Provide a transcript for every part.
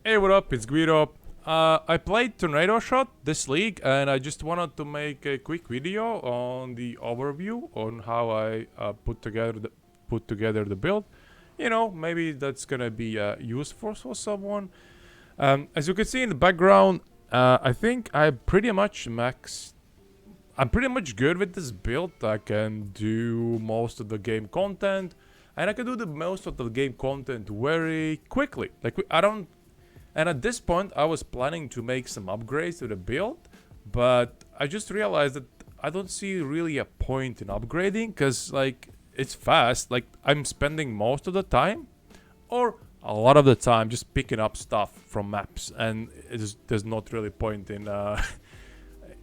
Hey, what up? It's Guido. I played Tornado Shot this league, and I just wanted to make a quick video on the overview on how I put together the build. You know, maybe that's gonna be useful for someone. As you can see in the background, I think I'm pretty much good with this build. I can do most of the game content, and I can do the most of the game content very quickly. And at this point, I was planning to make some upgrades to the build, but I just realized that I don't see really a point in upgrading, because, like, it's fast. Like, I'm spending most of the time, or a lot of the time, just picking up stuff from maps, and there's not really point in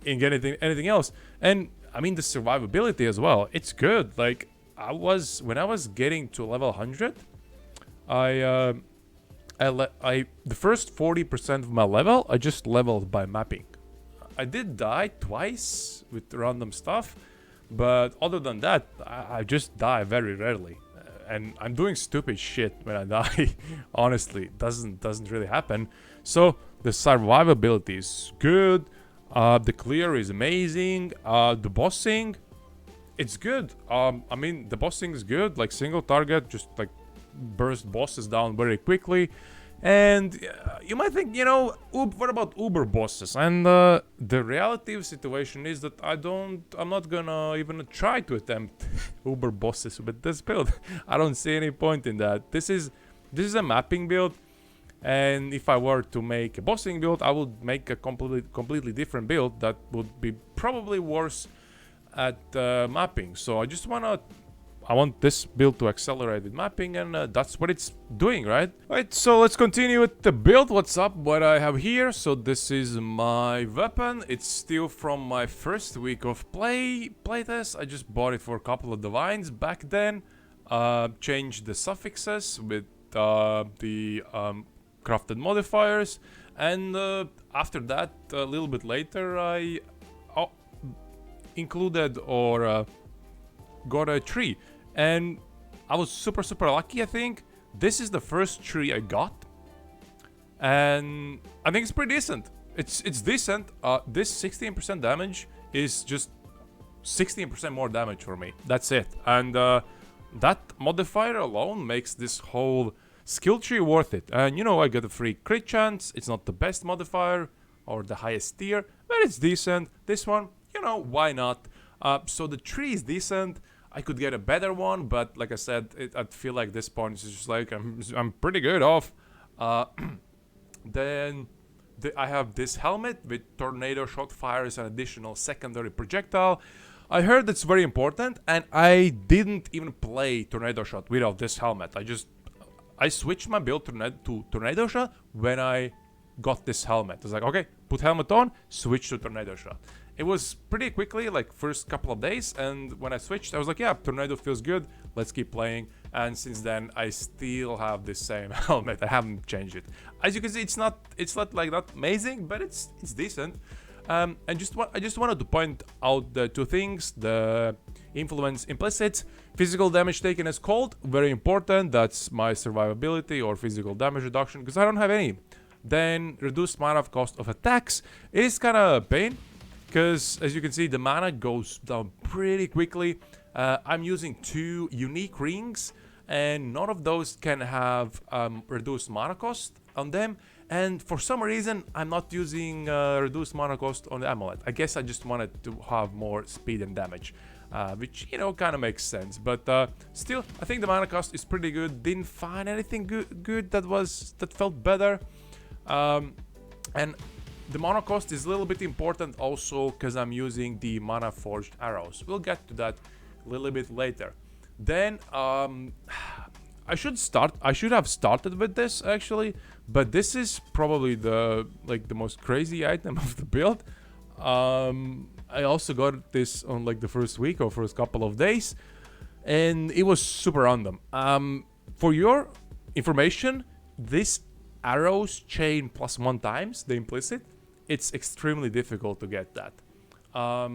in getting anything else. And, I mean, the survivability as well, it's good. Like, when I was getting to level 100, the first 40% of my level, I just leveled by mapping. I did die twice with random stuff, but other than that, I just die very rarely. And I'm doing stupid shit when I die. Honestly, doesn't really happen. So the survivability is good. The clear is amazing. The bossing, it's good. I mean, the bossing is good. Like, single target, just like burst bosses down very quickly. And you might think, you know, what about uber bosses? And the reality of the situation is that I'm not gonna even try to attempt uber bosses with this build. I don't see any point in that. This is a mapping build, and if I were to make a bossing build, I would make a completely different build that would be probably worse at mapping. So I want this build to accelerate with mapping, and that's what it's doing, right? Alright, so let's continue with the build. What's up? What I have here. So this is my weapon. It's still from my first week of playtest. I just bought it for a couple of divines back then. Changed the suffixes with the crafted modifiers, and after that, a little bit later, I included or got a tree. And I was super lucky. I think this is the first tree I got, and I think it's pretty decent. It's decent. This 16% damage is just 16% more damage for me. That's it. And that modifier alone makes this whole skill tree worth it. And you know, I get a free crit chance. It's not the best modifier or the highest tier, but it's decent. This one, you know, why not? So the tree is decent. I could get a better one, but like I said, I feel like this point is just like I'm pretty good off. Then I have this helmet with Tornado Shot, fires an additional secondary projectile. I heard it's very important, and I didn't even play Tornado Shot without this helmet. I switched my build to Tornado Shot when I got this helmet. I was like, okay, put helmet on, switch to Tornado Shot. It was pretty quickly, like first couple of days, and when I switched, I was like, yeah, Tornado feels good, let's keep playing. And since then, I still have the same helmet. I haven't changed it. As you can see, it's not like that amazing, but it's decent. And I just wanted to point out the two things: the influence implicit, physical damage taken as cold, very important. That's my survivability or physical damage reduction, because I don't have any. Then reduced mana cost of attacks is kind of a pain, because as you can see, the mana goes down pretty quickly. I'm using 2 unique rings, and none of those can have reduced mana cost on them. And for some reason, I'm not using reduced mana cost on the amulet. I guess I just wanted to have more speed and damage, which, you know, kind of makes sense. But still, I think the mana cost is pretty good. Didn't find anything good that felt better. And the mana cost is a little bit important also, because I'm using the mana forged arrows. We'll get to that a little bit later. Then I should have started with this actually, but this is probably the most crazy item of the build. I also got this on like the first week or first couple of days, and it was super random. For your information, this arrows chain +1 times the implicit. It's extremely difficult to get that.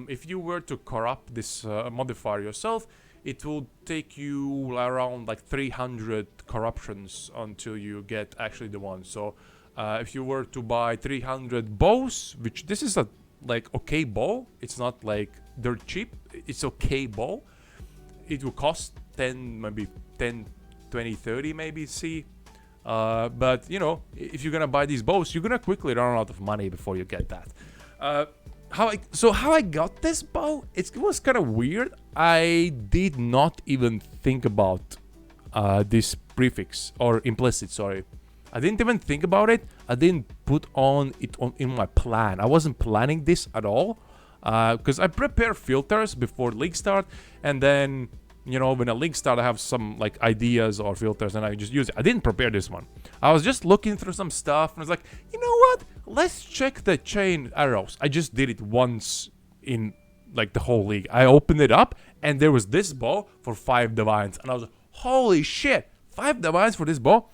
If you were to corrupt this modifier yourself, it will take you around like 300 corruptions until you get actually the one. So If you were to buy 300 bows, which this is a like okay bow, it's not like dirt cheap, it's okay bow, it will cost 10, maybe 10, 20, 30 maybe C. But you know, if you're gonna buy these bows, you're gonna quickly run out of money before you get that. How I got this bow, it was kind of weird. I did not even think about this prefix or implicit, sorry. I didn't even think about it. I didn't put it in my plan. I wasn't planning this at all, because I prepare filters before league start, and then, you know, when a league start, I have some like ideas or filters, and I just use it. I didn't prepare this one. I was just looking through some stuff, and I was like, you know what? Let's check the chain arrows. I just did it once in like the whole league. I opened it up, and there was this bow for 5 divines, and I was like, holy shit, 5 divines for this bow.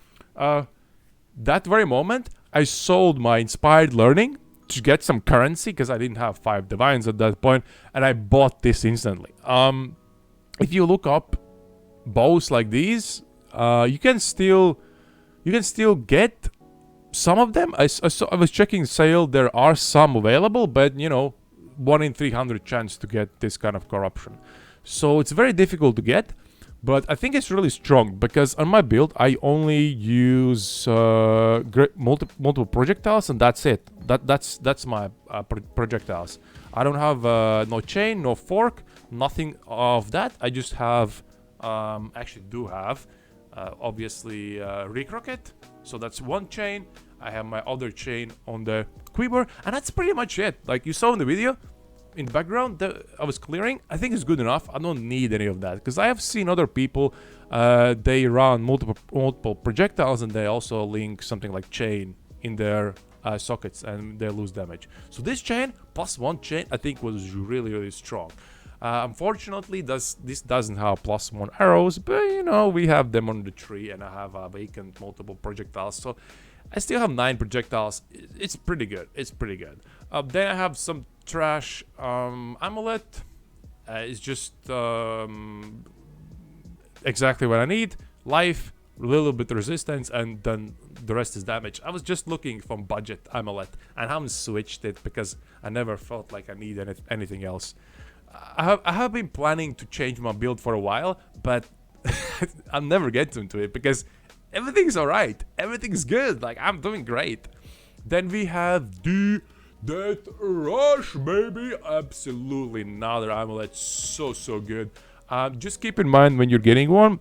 That very moment, I sold my inspired learning to get some currency, because I didn't have 5 divines at that point, and I bought this instantly. If you look up bows like these, you can still get some of them. I was checking sale. There are some available, but you know, 1 in 300 chance to get this kind of corruption. So it's very difficult to get. But I think it's really strong, because on my build I only use multiple projectiles, and that's it. That's my projectiles. I don't have no chain, no fork, nothing of that. I just have, actually do have, obviously Rick Rocket. So that's 1 chain. I have my other chain on the quiver, and that's pretty much it. Like you saw in the video, in the background that I was clearing, I think it's good enough. I don't need any of that, because I have seen other people, they run multiple projectiles, and they also link something like chain in their sockets, and they lose damage. So this chain plus 1 chain I think was really strong. Unfortunately, this doesn't have +1 arrows, but you know, we have them on the tree, and I have vacant multiple projectiles, so I still have 9 projectiles. It's pretty good. It's pretty good. Then I have some trash amulet. It's just exactly what I need. Life, a little bit resistance, and then the rest is damage. I was just looking for budget amulet, and I haven't switched it because I never felt like I need anything else. I have been planning to change my build for a while, but I'll never get into it because everything's alright. Everything's good. Like, I'm doing great. Then we have the Death Rush, baby. Absolutely another amulet. So good. Just keep in mind when you're getting one,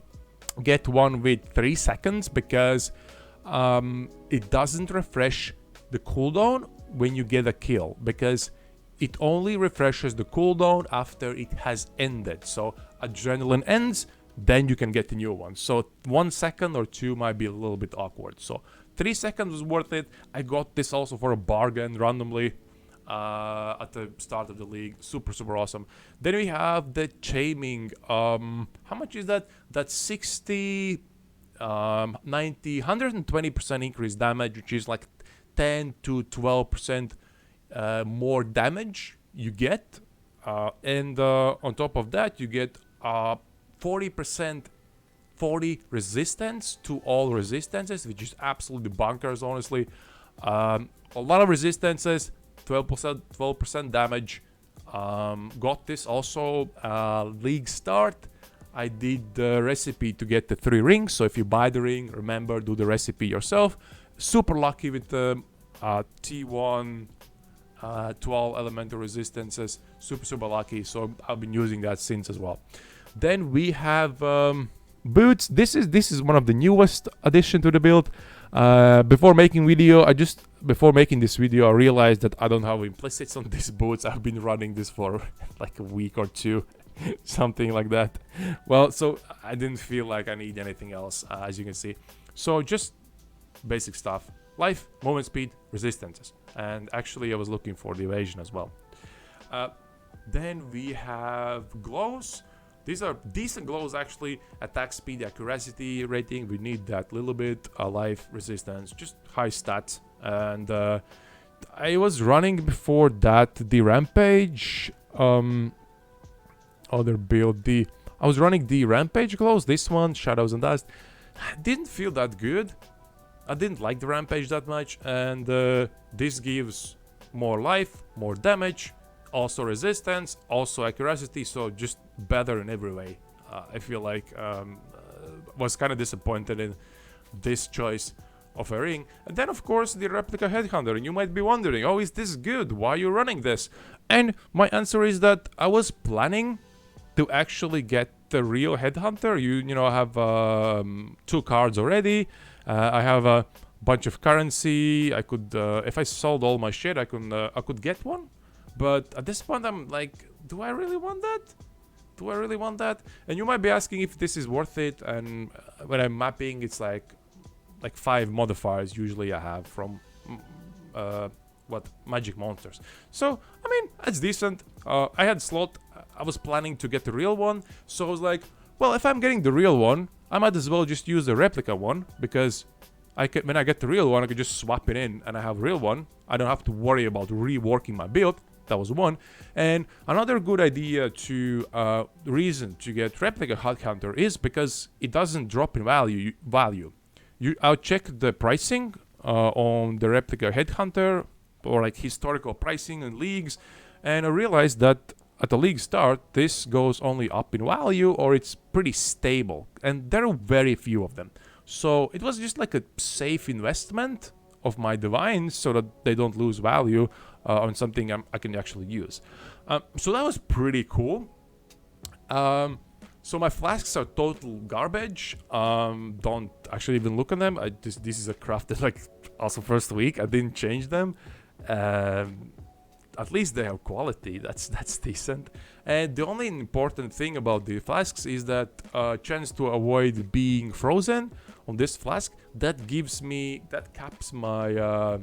get one with 3 seconds, because it doesn't refresh the cooldown when you get a kill, because it only refreshes the cooldown after it has ended. So adrenaline ends, then you can get a new one. So 1 second or 2 might be a little bit awkward. So 3 seconds was worth it. I got this also for a bargain randomly at the start of the league. Super awesome. Then we have the chaining. How much is that? That's 60, 90, 120% increased damage, which is like 10 to 12% more damage you get. And on top of that, you get 40% resistance to all resistances, which is absolutely bonkers, honestly. A lot of resistances, 12% damage. Got this also league start. I did the recipe to get the 3 rings, so if you buy the ring, remember, do the recipe yourself. Super lucky with the T1 12 elemental resistances. Super lucky, so I've been using that since as well. Then we have boots. This is one of the newest addition to the build. Before making this video, I realized that I don't have implicits on these boots. I've been running this for like a week or 2, something like that. Well, so I didn't feel like I need anything else, as you can see. So just basic stuff: life, movement speed, resistances, and actually I was looking for the evasion as well. Then we have glows. These are decent glows, actually. Attack speed, accuracy rating, we need that little bit. Life, resistance, just high stats. And I was running before that the rampage other build. I was running the rampage glows. This one, shadows and dust, didn't feel that good. I didn't like the rampage that much, and this gives more life, more damage, also resistance, also accuracy, so just better in every way. I feel like was kind of disappointed in this choice of a ring. And then of course the replica headhunter, and you might be wondering, oh, is this good? Why are you running this? And my answer is that I was planning to actually get the real headhunter. You know, I have 2 cards already. I have a bunch of currency. I could if I sold all my shit, I could get one. But at this point I'm like, do I really want that? Do I really want that? And you might be asking if this is worth it. And when I'm mapping, it's like 5 modifiers usually I have from magic monsters. So I mean, it's decent. I had slot. I was planning to get the real one, so I was like, well, if I'm getting the real one, I might as well just use the replica one, because when I get the real one, I could just swap it in and I have real one. I don't have to worry about reworking my build. That was one. And another good idea to reason to get replica headhunter is because it doesn't drop in value. I'll check the pricing on the replica headhunter, or like historical pricing in leagues, and I realized that at the league start this goes only up in value, or it's pretty stable, and there are very few of them. So it was just like a safe investment of my divines so that they don't lose value on something I can actually use. So that was pretty cool. So my flasks are total garbage. Don't actually even look at them. This is a crafted like also first week. I didn't change them. At least they have quality. That's decent. And the only important thing about the flasks is that chance to avoid being frozen on this flask. That caps my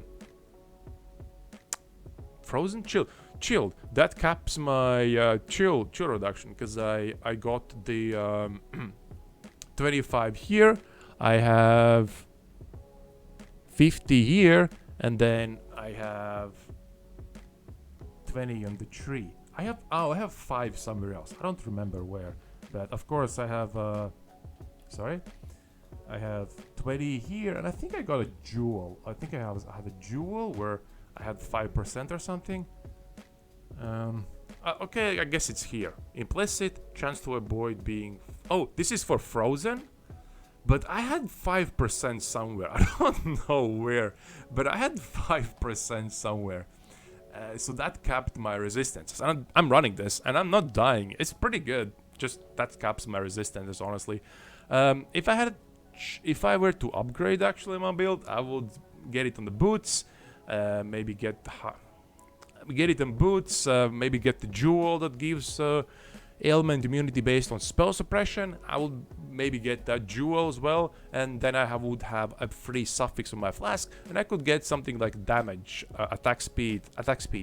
frozen chilled. That caps my chill reduction, because I got the 25 here. I have 50 here, and then I have 20 on the tree. I have 5 somewhere else. I don't remember where, but of course I have I have 20 here, and I think I got a jewel. I think I have a jewel where I had 5% or something. Okay, I guess it's here. Implicit, chance to avoid being... Oh, this is for frozen? But I had 5% somewhere. I don't know where, but I had 5% somewhere. So that capped my resistance. I'm running this, and I'm not dying. It's pretty good. Just that caps my resistance, honestly. If I were to upgrade actually my build, I would get it on the boots. Maybe get it on boots. Maybe get the jewel that gives ailment immunity based on spell suppression. I would maybe get that jewel as well, and then I would have a free suffix on my flask, and I could get something like damage, attack speed.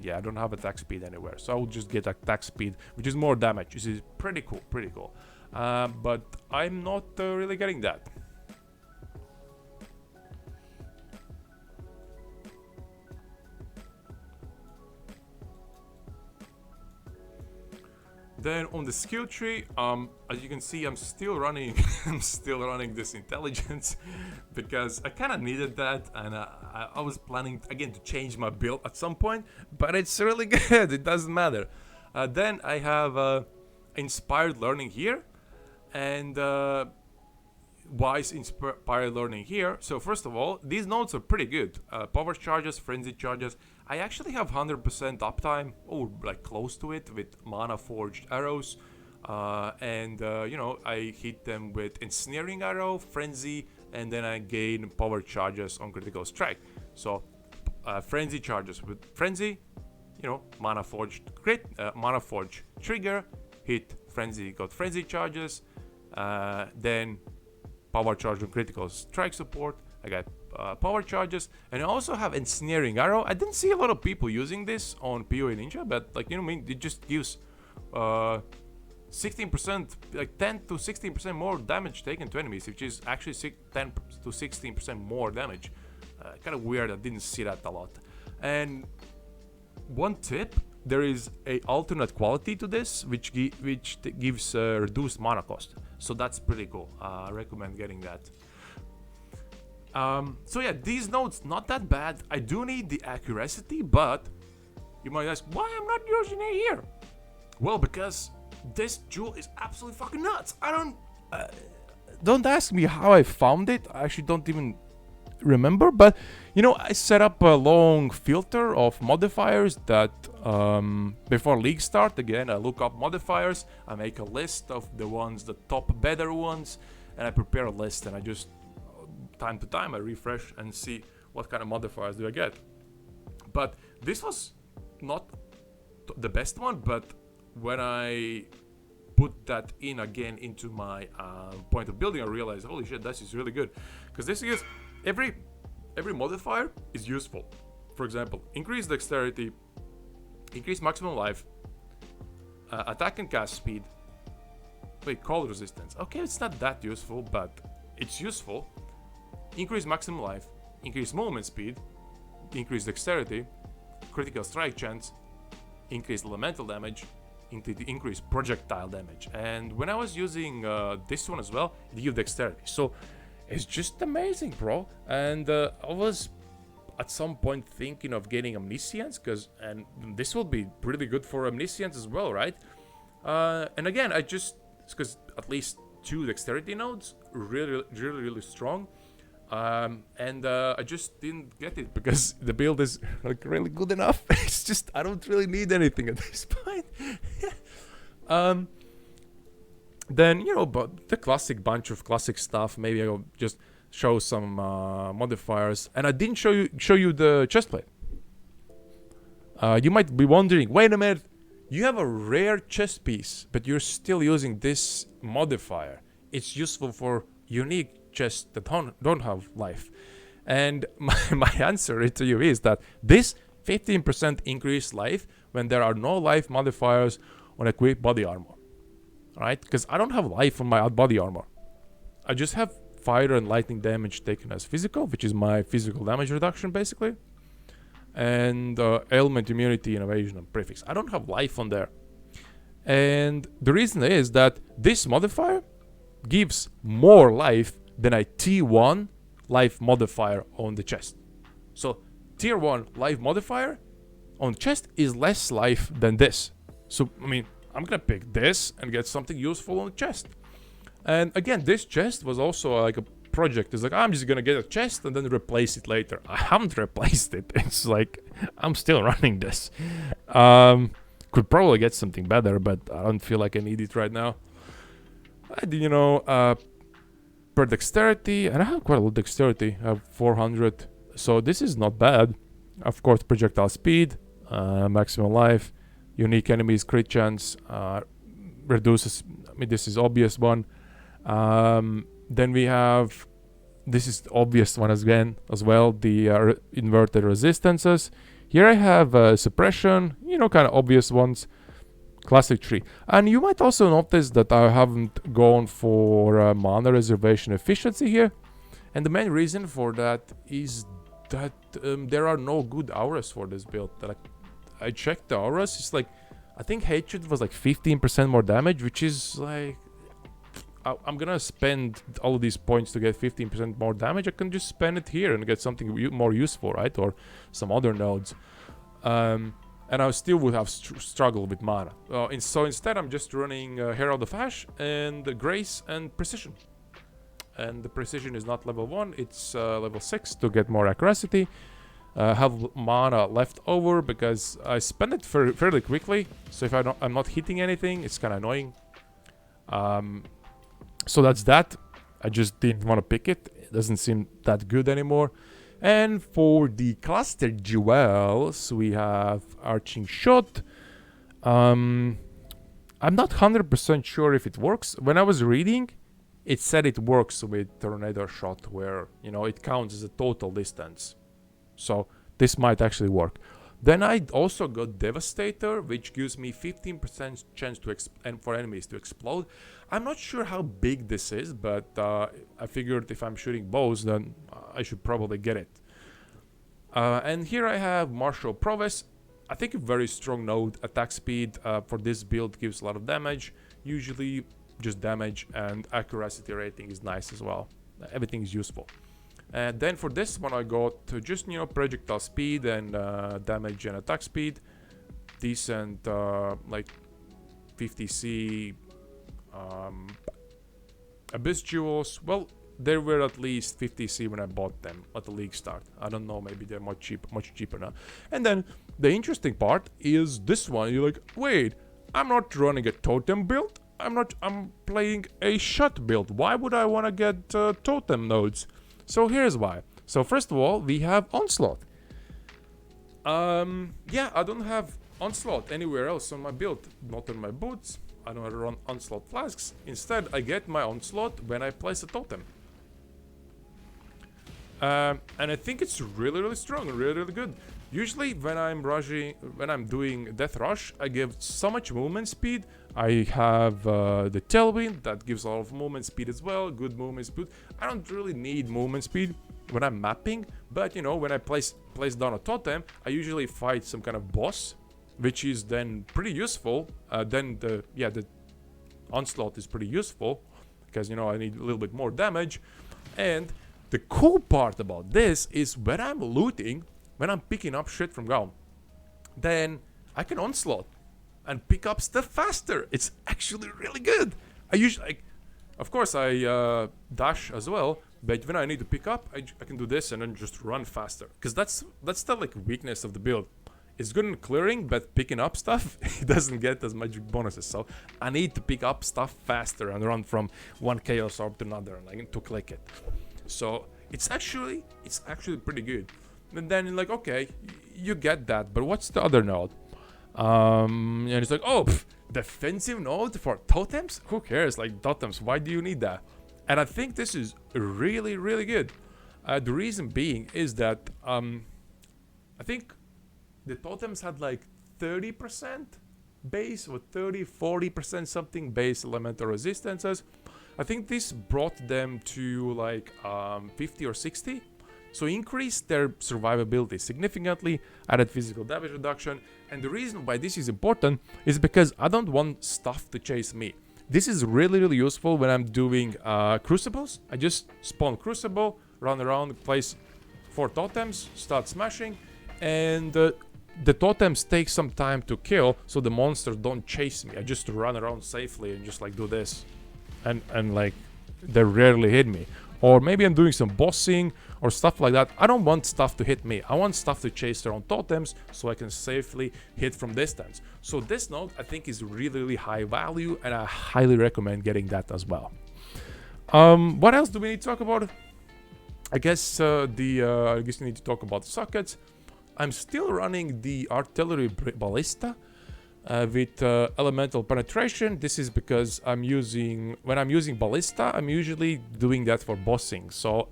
Yeah, I don't have attack speed anywhere, so I would just get attack speed, which is more damage. This is pretty cool. But I'm not really getting that. Then on the skill tree, as you can see, I'm still running this intelligence because I kind of needed that, and I was planning again to change my build at some point, but it's really good. It doesn't matter. Then I have inspired learning here, and wise inspired learning here. So first of all, these nodes are pretty good. Power charges, frenzy charges. I actually have 100% uptime, or like close to it, with mana forged arrows, and I hit them with ensnaring arrow, frenzy, and then I gain power charges on critical strike. So frenzy charges with frenzy, mana forged crit, mana forged trigger, hit frenzy, got frenzy charges, then power charge on critical strike support. I got power charges, and I also have ensnaring arrow. I didn't see a lot of people using this on PoE Ninja, but it just gives 16%, like 10 to 16% more damage taken to enemies, which is actually 10 to 16% more damage. Kind of weird. I didn't see that a lot. And one tip: there is a alternate quality to this, which gives reduced mana cost. So that's pretty cool. I recommend getting that. So yeah, these nodes not that bad. I do need the accuracy, but you might ask why I'm not using it here. Well, because this jewel is absolutely fucking nuts. Don't ask me how I found it. I actually don't even remember, but you know, I set up a long filter of modifiers that before league start. Again, I look up modifiers, I make a list of the top better ones, and I prepare a list, and I just time to time I refresh and see what kind of modifiers do I get. But this was not the best one, but when I put that in again into my point of building, I realized, holy shit, this is really good, because this is every modifier is useful. For example, increase dexterity, increase maximum life, attack and cast speed. Wait, cold resistance. Okay, it's not that useful, but it's useful. Increase maximum life, increase movement speed, increase dexterity, critical strike chance, increase elemental damage, increase projectile damage. And when I was using this one as well, it gives dexterity. So it's just amazing, bro. And I was at some point thinking of getting omniscience, and this will be pretty good for omniscience as well, right? And again, because at least 2 dexterity nodes, really strong. And I just didn't get it because the build is like really good enough. It's just I don't really need anything at this point. Then, you know, but the classic bunch of classic stuff. Maybe I'll just show some modifiers. And I didn't show you the chestplate. You might be wondering, wait a minute, you have a rare chest piece, but you're still using this modifier. It's useful for unique chests that don't have life. And my answer to you is that this 15% increased life when there are no life modifiers on equipped body armor. Right? Because I don't have life on my body armor. I just have fire and lightning damage taken as physical, which is my physical damage reduction basically. And ailment, immunity, and evasion and prefix. I don't have life on there. And the reason is that this modifier gives more life than a T1 life modifier on the chest. So tier 1 life modifier on chest is less life than this. So I mean, I'm gonna pick this and get something useful on the chest. And again, this chest was also like a project. It's like, I'm just gonna get a chest and then replace it later. I haven't replaced it. It's like, I'm still running this. Could probably get something better, but I don't feel like I need it right now. You know, per dexterity, and I have quite a lot of dexterity. I have 400, so this is not bad. Of course, projectile speed, maximum life, unique enemies crit chance, reduces. I mean, this is obvious one. Then we have, this is the obvious one again as well, the inverted resistances. Here I have suppression, you know, kind of obvious ones. Classic tree. And you might also notice that I haven't gone for mana reservation efficiency here. And the main reason for that is that there are no good auras for this build. Like, I checked the auras, it's like, I think hatred was like 15% more damage, which is like, I'm gonna spend all of these points to get 15% more damage. I can just spend it here and get something more useful, right? Or some other nodes. And I still would have struggled with mana. So instead, I'm just running Herald of Ash and Grace and Precision. And the Precision is not level 1, it's level 6 to get more accuracy. Have mana left over because I spend it fairly quickly. So if I'm not hitting anything, it's kind of annoying. So that's that. I just didn't want to pick it. It doesn't seem that good anymore. And for the cluster jewels, we have Arching Shot. I'm not 100% sure if it works. When I was reading, it said it works with Tornado Shot, where, you know, it counts as a total distance. So this might actually work. Then I also got Devastator, which gives me 15% chance to for enemies to explode. I'm not sure how big this is, but I figured if I'm shooting bows, then I should probably get it. And here I have Martial Prowess. I think a very strong node. Attack speed for this build gives a lot of damage. Usually just damage, and accuracy rating is nice as well. Everything is useful. And then for this one I got just, you know, projectile speed and damage and attack speed. Decent, like 50c Abyss Jewels. Well, they were at least 50c when I bought them at the league start. I don't know, maybe they're much cheaper now. And then the interesting part is this one. You're like, wait, I'm not running a totem build. I'm playing a shot build. Why would I want to get totem nodes? So here's why. So first of all, we have Onslaught. Yeah, I don't have Onslaught anywhere else on my build. Not on my boots. I don't run Onslaught Flasks. Instead, I get my Onslaught when I place a totem. And I think it's really strong, really good. Usually when I'm doing Death Rush, I give so much movement speed. I have the Tailwind that gives a lot of movement speed as well, good movement speed. I don't really need movement speed when I'm mapping, but you know, when I place down a totem, I usually fight some kind of boss, which is then pretty useful. Then the Onslaught is pretty useful because, you know, I need a little bit more damage. And the cool part about this is when I'm looting, when I'm picking up shit from ground, then I can Onslaught and pick up stuff faster. It's actually really good. I usually, of course, I dash as well, but when I need to pick up, I can do this and then just run faster. Because that's the like weakness of the build. It's good in clearing, but picking up stuff, it doesn't get as much bonuses. So I need to pick up stuff faster and run from one Chaos Orb to another, and I need to click it. So it's actually pretty good. And then like, okay, you get that, but what's the other node? And it's like, oh, defensive node for totems? Who cares? Like, totems, why do you need that? And I think this is really good. The reason being is that I think the totems had like 30% base or 30-40% something base elemental resistances. I think this brought them to like 50 or 60. So increased their survivability significantly, added physical damage reduction. And the reason why this is important is because I don't want stuff to chase me. This is really useful when I'm doing crucibles. I just spawn crucible, run around, place 4 totems, start smashing, and the totems take some time to kill, so the monsters don't chase me. I just run around safely and just like do this, and like they rarely hit me. Or maybe I'm doing some bossing or stuff like that. I don't want stuff to hit me. I want stuff to chase around totems so I can safely hit from distance. So this node I think is really high value, and I highly recommend getting that as well. What else do we need to talk about? I guess I guess we need to talk about the sockets. I'm still running the artillery ballista with elemental penetration. This is because when I'm using ballista, I'm usually doing that for bossing. So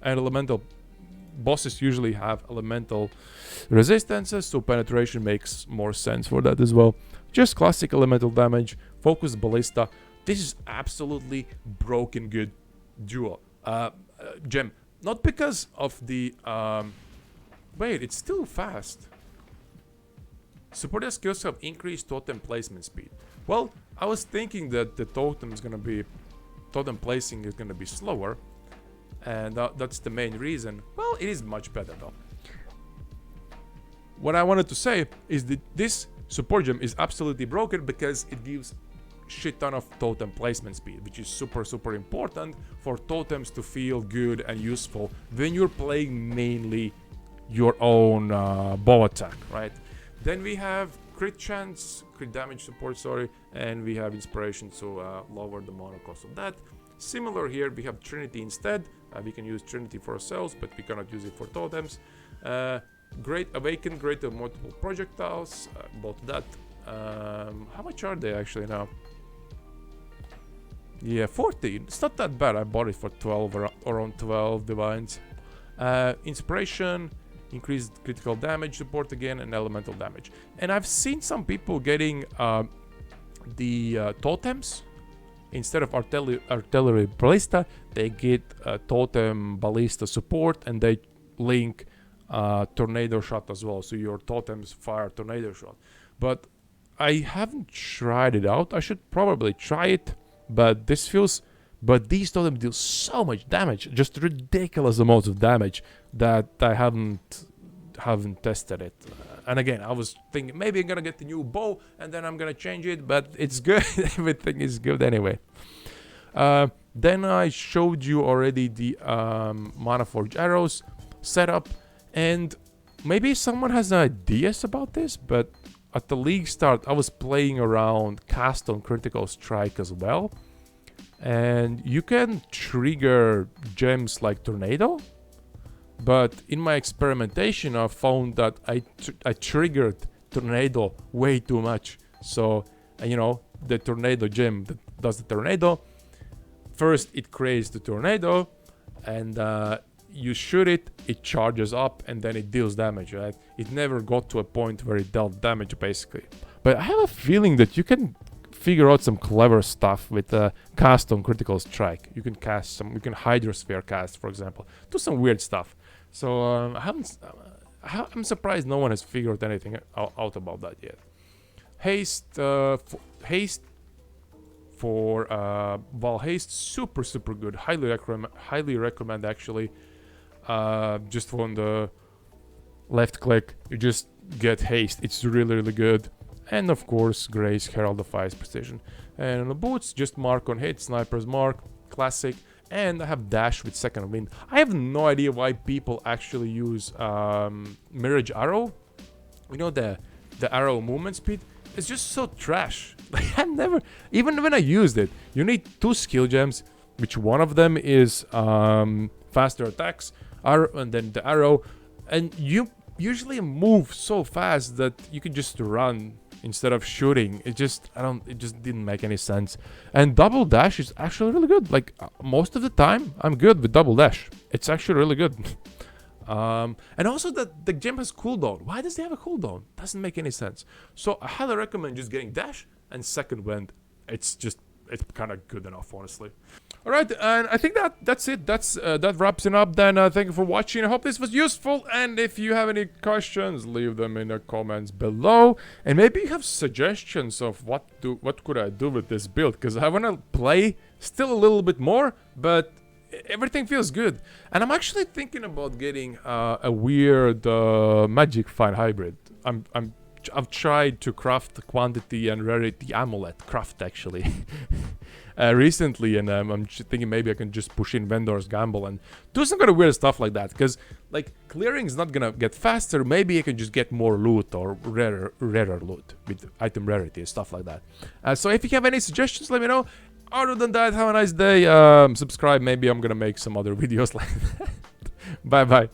and elemental bosses usually have elemental resistances, so penetration makes more sense for that as well. Just classic elemental damage, focused ballista. This is absolutely broken good duo gem. Not because of the wait, it's still fast. Supported skills have increased totem placement speed. Well, I was thinking that the totem placing is gonna be slower, and that's the main reason. Well, it is much better though. What I wanted to say is that this support gem is absolutely broken because it gives shit ton of totem placement speed, which is super important for totems to feel good and useful when you're playing mainly your own bow attack, right? Then we have crit chance, crit damage support, and we have inspiration to lower the mana cost of that. Similar here, we have Trinity instead. We can use Trinity for ourselves, but we cannot use it for totems. Great Awaken, great multiple projectiles, bought that. How much are they actually now? Yeah, 14. It's not that bad. I bought it for 12, around 12 divines. Inspiration, increased critical damage support again, and elemental damage. And I've seen some people getting the totems instead of artillery ballista. They get totem ballista support, and they link tornado shot as well. So your totems fire tornado shot. But I haven't tried it out. I should probably try it. But this feels But these totems deal so much damage, just ridiculous amounts of damage, that I haven't tested it. And again, I was thinking maybe I'm gonna get the new bow and then I'm gonna change it, but it's good. Everything is good anyway. Then I showed you already the Mana Forge arrows setup, and maybe someone has ideas about this, but at the league start I was playing around cast on critical strike as well, and you can trigger gems like Tornado, but in my experimentation I found that I triggered Tornado way too much. So you know, the Tornado gem that does the Tornado, first it creates the Tornado, and you shoot it, it charges up, and then it deals damage, right? It never got to a point where it dealt damage, basically. But I have a feeling that you can figure out some clever stuff with cast on critical strike. You can cast some, you can Hydrosphere cast, for example. Do some weird stuff. So I'm surprised no one has figured anything out about that yet. Haste for Val Haste, super good. Highly recommend actually. Just from the left click, you just get haste. It's really good. And of course, Grace, Herald of Fire's Precision. And on the boots, just mark on hit, Sniper's Mark, classic. And I have dash with second wind. I have no idea why people actually use Mirage Arrow. You know, the arrow movement speed. It's just so trash. Like, I never, even when I used it, you need 2 skill gems, which one of them is faster attacks, and then the arrow, and you usually move so fast that you can just run instead of shooting. It just didn't make any sense. And double dash is actually really good. Like most of the time I'm good with double dash. It's actually really good. And also that the gem has cooldown. Why does it have a cooldown? Doesn't make any sense. So I highly recommend just getting dash and second wind. It's kind of good enough, honestly. All right, and I think that's it. That wraps it up. Then thank you for watching. I hope this was useful. And if you have any questions, leave them in the comments below. And maybe you have suggestions of what could I do with this build, because I want to play still a little bit more, but everything feels good. And I'm actually thinking about getting a weird Magic Find hybrid. I've tried to craft quantity and rarity amulet craft actually recently, and I'm thinking maybe I can just push in Vendor's Gamble and do some kind of weird stuff like that, because like clearing is not gonna get faster. Maybe I can just get more loot or rarer loot with item rarity and stuff like that. So if you have any suggestions, let me know. Other than that, have a nice day. Subscribe. Maybe I'm gonna make some other videos like that. Bye bye.